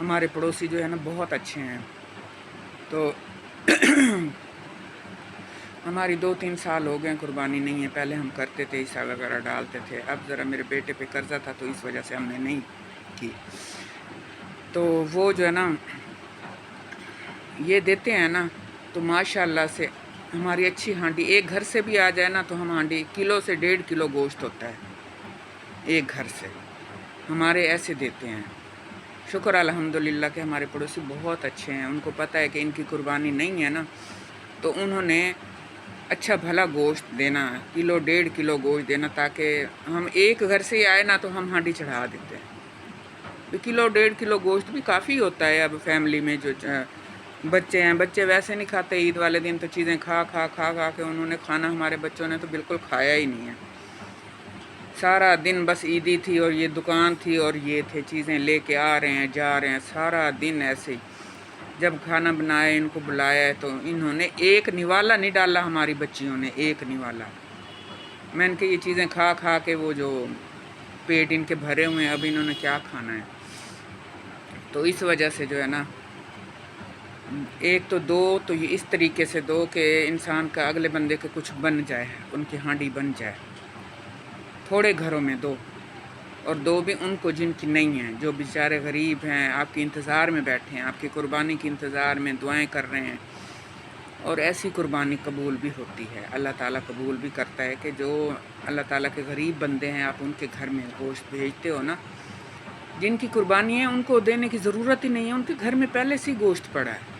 ہمارے پڑوسی جو ہے نا بہت اچھے ہیں. تو ہماری 2-3 سال ہو گئے قربانی نہیں ہے. پہلے ہم کرتے تھے، حصہ وغیرہ ڈالتے تھے. اب ذرا میرے بیٹے پہ قرضہ تھا تو اس وجہ سے ہم نے نہیں کی. تو وہ جو ہے نا یہ دیتے ہیں نا، تو ماشاءاللہ سے ہماری اچھی ہانڈی ایک گھر سے بھی آ جائے نا تو ہم ہانڈی کلو سے 1.5 کلو گوشت ہوتا ہے ایک گھر سے. ہمارے ایسے دیتے ہیں. شکر الحمدللہ کہ ہمارے پڑوسی بہت اچھے ہیں. ان کو پتہ ہے کہ ان کی قربانی نہیں ہے نا، تو انہوں نے اچھا بھلا گوشت دینا، کلو 1.5 کلو گوشت دینا، تاکہ ہم ایک گھر سے ہی آئے نا تو ہم ہانڈی چڑھا دیتے ہیں. کلو 1.5 کلو گوشت بھی کافی ہوتا ہے. اب فیملی میں جو بچے ہیں، بچے ویسے نہیں کھاتے. عید والے دن تو چیزیں کھا کے انہوں نے کھانا، ہمارے بچوں نے تو بالکل کھایا ہی نہیں ہے. سارا دن بس عیدی تھی اور یہ دکان تھی اور یہ تھے، چیزیں لے کے آ رہے ہیں جا رہے ہیں سارا دن ایسے ہی. جب کھانا بنایا، ان کو بلایا تو انہوں نے ایک نوالا نہیں ڈالا. ہماری بچیوں نے ایک نوالا. میں نے کہ یہ چیزیں کھا کے وہ جو پیٹ ان کے بھرے ہوئے ہیں، اب انہوں نے کیا کھانا ہے. تو اس وجہ سے جو ہے نا ایک تو دو تو یہ اس طریقے سے دو کہ انسان کا اگلے بندے کے کچھ بن جائے، ان کی ہانڈی بن جائے. تھوڑے گھروں میں دو، اور دو بھی ان کو جن کی نہیں ہیں، جو بیچارے غریب ہیں، آپ کے انتظار میں بیٹھے ہیں، آپ کی قربانی کے انتظار میں دعائیں کر رہے ہیں. اور ایسی قربانی قبول بھی ہوتی ہے. اللہ تعالیٰ قبول بھی کرتا ہے کہ جو اللہ تعالیٰ کے غریب بندے ہیں، آپ ان کے گھر میں گوشت بھیجتے ہو نا، جن کی قربانی ہے ان کو دینے کی ضرورت ہی نہیں ہے. ان کے گھر میں پہلے سے ہی گوشت پڑا ہے.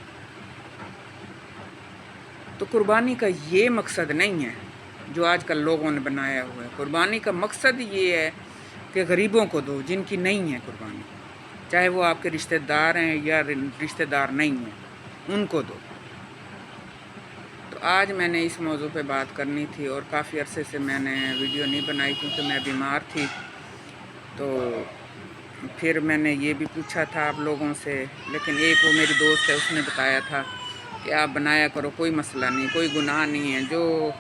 تو قربانی کا یہ مقصد نہیں ہے جو آج کل لوگوں نے بنایا ہوا ہے. قربانی کا مقصد یہ ہے کہ غریبوں کو دو، جن کی نہیں ہے قربانی، چاہے وہ آپ کے رشتہ دار ہیں یا رشتہ دار نہیں ہیں، ان کو دو. تو آج میں نے اس موضوع پہ بات کرنی تھی، اور کافی عرصے سے میں نے ویڈیو نہیں بنائی کیونکہ میں بیمار تھی. تو پھر میں نے یہ بھی پوچھا تھا آپ لوگوں سے، لیکن ایک وہ میری دوست ہے، اس نے بتایا تھا کہ آپ بنایا کرو، کوئی مسئلہ نہیں، کوئی گناہ نہیں ہے. جو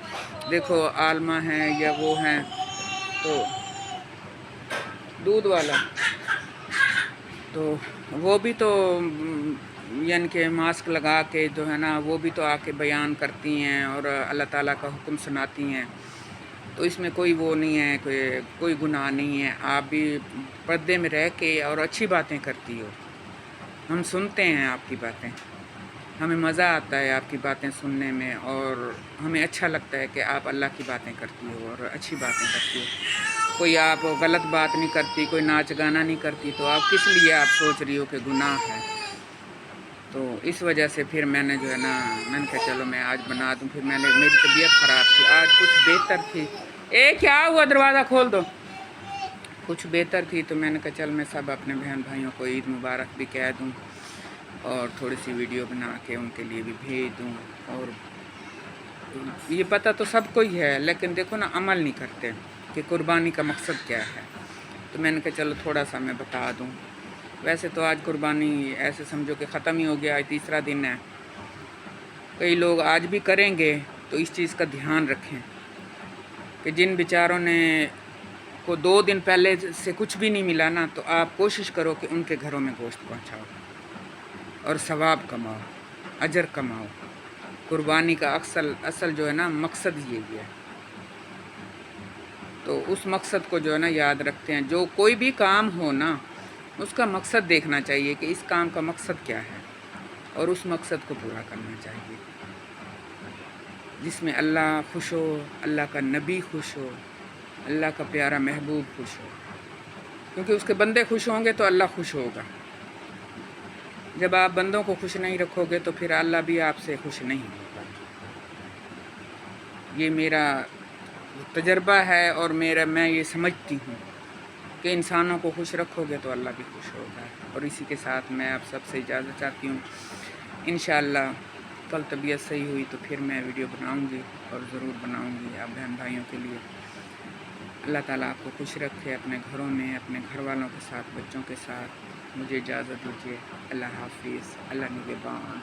دیکھو عالمہ ہیں یا وہ ہیں تو دودھ والا، تو وہ بھی تو یعنی کہ ماسک لگا کے جو ہے نا وہ بھی تو آ کے بیان کرتی ہیں اور اللہ تعالیٰ کا حکم سناتی ہیں. تو اس میں کوئی وہ نہیں ہے، کوئی گناہ نہیں ہے. آپ بھی پردے میں رہ کے اور اچھی باتیں کرتی ہو. ہم سنتے ہیں آپ کی باتیں، ہمیں مزہ آتا ہے آپ کی باتیں سننے میں، اور ہمیں اچھا لگتا ہے کہ آپ اللہ کی باتیں کرتی ہو اور اچھی باتیں کرتی ہو. کوئی آپ غلط بات نہیں کرتی، کوئی ناچ گانا نہیں کرتی، تو آپ کس لیے آپ سوچ رہی ہو کہ گناہ ہے. تو اس وجہ سے پھر میں نے جو ہے نا میں نے کہا چلو میں آج بنا دوں. پھر میری طبیعت خراب تھی، آج کچھ بہتر تھی. کیا ہوا، دروازہ کھول دو. کچھ بہتر تھی تو میں نے کہا چل میں سب اپنے بہن بھائیوں کو عید مبارک بھی کہہ دوں، اور تھوڑی سی ویڈیو بنا کے ان کے لیے بھی بھیج دوں. اور یہ پتہ تو سب کو ہی ہے، لیکن دیکھو نا عمل نہیں کرتے کہ قربانی کا مقصد کیا ہے. تو میں نے کہا چلو تھوڑا سا میں بتا دوں. ویسے تو آج قربانی ایسے سمجھو کہ ختم ہی ہو گیا، تیسرا دن ہے. کئی لوگ آج بھی کریں گے، تو اس چیز کا دھیان رکھیں کہ جن بیچاروں نے کو 2 دن پہلے سے کچھ بھی نہیں ملا نا، تو آپ کوشش کرو کہ ان کے گھروں میں گوشت پہنچاؤ اور ثواب کماؤ، اجر کماؤ. قربانی کا اصل جو ہے نا مقصد یہی ہے. تو اس مقصد کو جو ہے نا یاد رکھتے ہیں. جو کوئی بھی کام ہو نا، اس کا مقصد دیکھنا چاہیے کہ اس کام کا مقصد کیا ہے، اور اس مقصد کو پورا کرنا چاہیے، جس میں اللہ خوش ہو، اللہ کا نبی خوش ہو، اللہ کا پیارا محبوب خوش ہو. کیونکہ اس کے بندے خوش ہوں گے تو اللہ خوش ہوگا. جب آپ بندوں کو خوش نہیں رکھو گے تو پھر اللہ بھی آپ سے خوش نہیں ہوگا. یہ میرا تجربہ ہے، اور میں یہ سمجھتی ہوں کہ انسانوں کو خوش رکھو گے تو اللہ بھی خوش ہوگا. اور اسی کے ساتھ میں آپ سب سے اجازت چاہتی ہوں. انشاءاللہ کل طبیعت صحیح ہوئی تو پھر میں ویڈیو بناؤں گی، اور ضرور بناؤں گی آپ بہن بھائیوں کے لیے. اللہ تعالیٰ آپ کو خوش رکھے اپنے گھروں میں، اپنے گھر والوں کے ساتھ، بچوں کے ساتھ. مجھے اجازت دیجیے. اللہ حافظ. اللہ نگہبان.